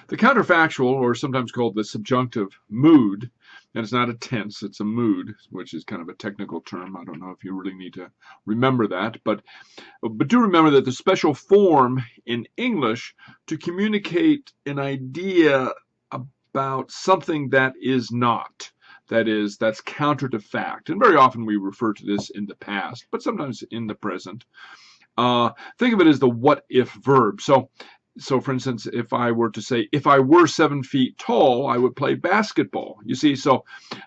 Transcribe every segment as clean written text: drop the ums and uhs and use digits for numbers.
The counterfactual, or sometimes called the subjunctive mood, and it's not a tense, it's a mood, which is kind of a technical term. I don't know if you really need to remember that, but do remember that the special form in English to communicate an idea about something that is not. That's counter to fact. And very often we refer to this in the past, but sometimes in the present. Think of it as the what if verb. So for instance, if I were to say, if I were 7 feet tall, I would play basketball. You see, so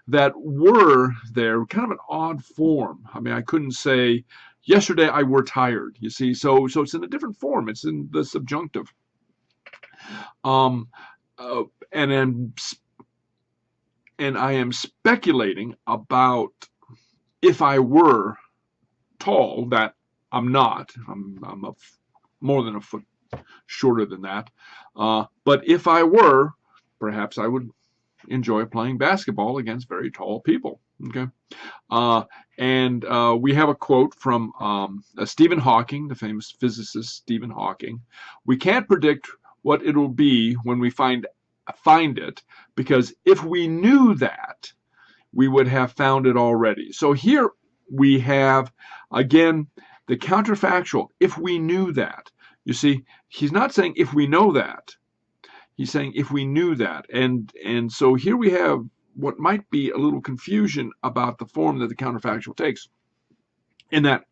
that were there, kind of an odd form. I mean, I couldn't say, yesterday I were tired. You see, so it's in a different form. It's in the subjunctive. And I am speculating about if I were tall, that I'm not. I'm more than a foot shorter than that. But if I were, perhaps I would enjoy playing basketball against very tall people. Okay. And we have a quote from Stephen Hawking, the famous physicist Stephen Hawking. We can't predict what it will be when we find it, because if we knew that, we would have found it already. So here we have, again, the counterfactual, if we knew that. You see, he's not saying if we know that. He's saying if we knew that. And so here we have what might be a little confusion about the form that the counterfactual takes, in that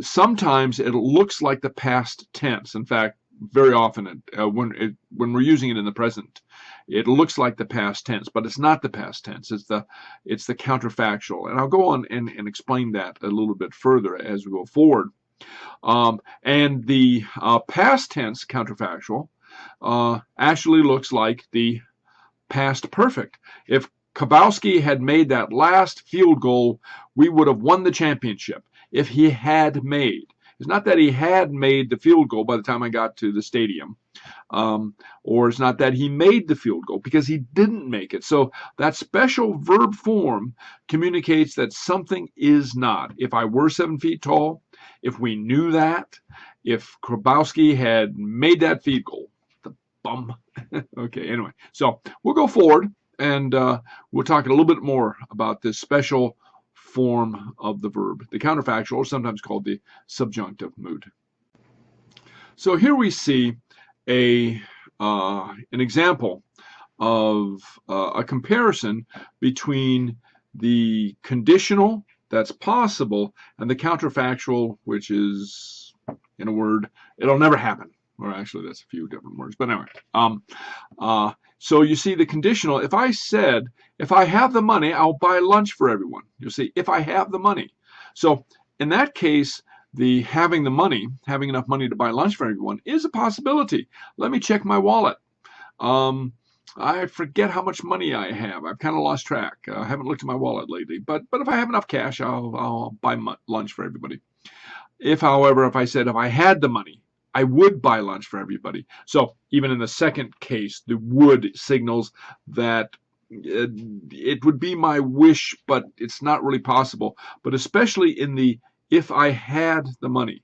sometimes it looks like the past tense. In fact, very often when we're using it in the present, it looks like the past tense, but it's not the past tense. It's the counterfactual. And I'll go on and explain that a little bit further as we go forward. And the past tense counterfactual actually looks like the past perfect. If Kabowski had made that last field goal, we would have won the championship. If he had made. It's not that he had made the field goal by the time I got to the stadium. Or it's not that he made the field goal, because he didn't make it. So that special verb form communicates that something is not. If I were 7 feet tall, if we knew that, if Grabowski had made that field goal, the bum. Okay, anyway, so we'll go forward and we'll talk a little bit more about this special form of the verb, the counterfactual, or sometimes called the subjunctive mood. So here we see an example of a comparison between the conditional that's possible and the counterfactual, which is, in a word, it'll never happen. Or actually, that's a few different words. But anyway, so you see the conditional. If I said, if I have the money, I'll buy lunch for everyone. You see, if I have the money. So in that case, the having the money, having enough money to buy lunch for everyone, is a possibility. Let me check my wallet. I forget how much money I have. I've kind of lost track. I haven't looked at my wallet lately. But if I have enough cash, I'll buy lunch for everybody. However, if I said if I had the money, I would buy lunch for everybody. So even in the second case, the would signals that it would be my wish, but it's not really possible. But especially in the if I had the money,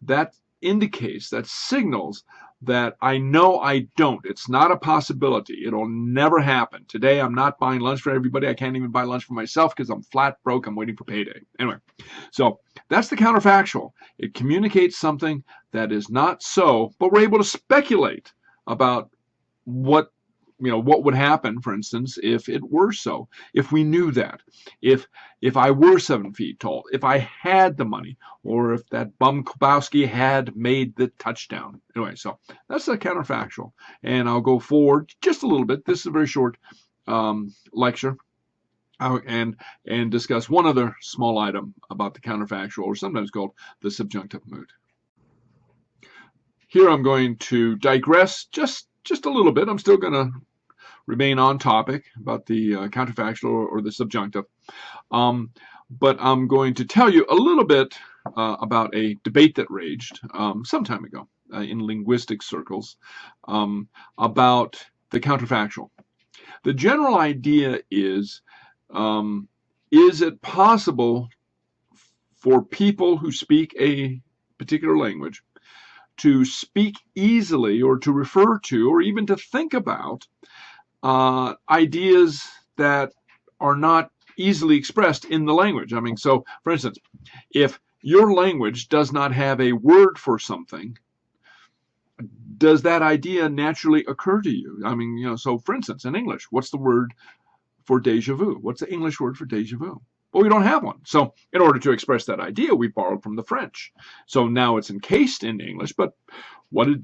that indicates, that signals that I know I don't. It's not a possibility. It'll never happen. Today, I'm not buying lunch for everybody. I can't even buy lunch for myself because I'm flat broke. I'm waiting for payday. Anyway, so that's the counterfactual. It communicates something that is not so, but we're able to speculate about what would happen, for instance, if it were so, if we knew that, if I were 7 feet tall, if I had the money, or if that bum Kabowski had made the touchdown. Anyway, so that's the counterfactual. And I'll go forward just a little bit. This is a very short lecture. And discuss one other small item about the counterfactual, or sometimes called the subjunctive mood. Here I'm going to digress just a little bit. I'm still going to remain on topic about the counterfactual or the subjunctive. But I'm going to tell you a little bit about a debate that raged some time ago in linguistic circles about the counterfactual. The general idea is it possible for people who speak a particular language to speak easily or to refer to or even to think about ideas that are not easily expressed in the language. I mean, so for instance, if your language does not have a word for something, does that idea naturally occur to you? I mean, so for instance, in English, what's the word for déjà vu? What's the English word for déjà vu? Well, we don't have one. So in order to express that idea, we borrowed from the French. So now it's encased in English, but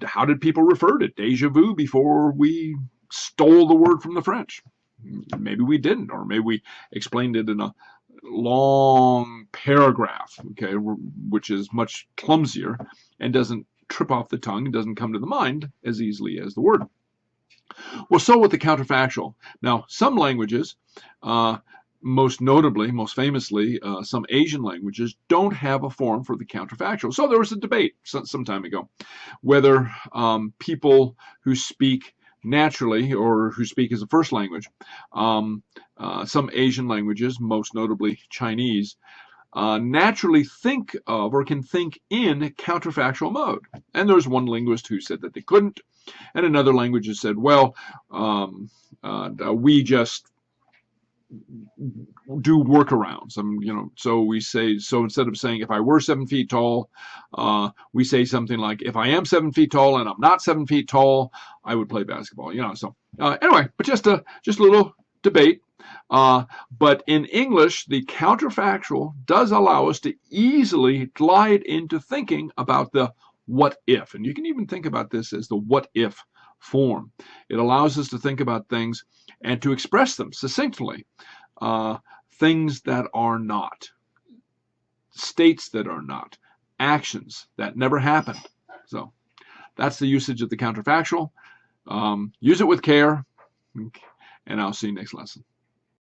how did people refer to déjà vu before we stole the word from the French? Maybe we didn't, or maybe we explained it in a long paragraph, okay, which is much clumsier and doesn't trip off the tongue and doesn't come to the mind as easily as the word. Well, so with the counterfactual. Now, some languages, most notably, most famously, some Asian languages don't have a form for the counterfactual. So there was a debate some time ago whether people who speak naturally or who speak as a first language, some Asian languages, most notably Chinese, naturally think of or can think in counterfactual mode. And there's one linguist who said that they couldn't, and another linguist said, well, we just do workarounds. So we say, so instead of saying if I were 7 feet tall, we say something like if I am 7 feet tall and I'm not 7 feet tall, I would play basketball. So anyway, but just a little debate. But in English, the counterfactual does allow us to easily glide into thinking about the what if. And you can even think about this as the what if form. It allows us to think about things and to express them succinctly. Things that are not, states that are not, actions that never happened. So that's the usage of the counterfactual. Use it with care, and I'll see you next lesson.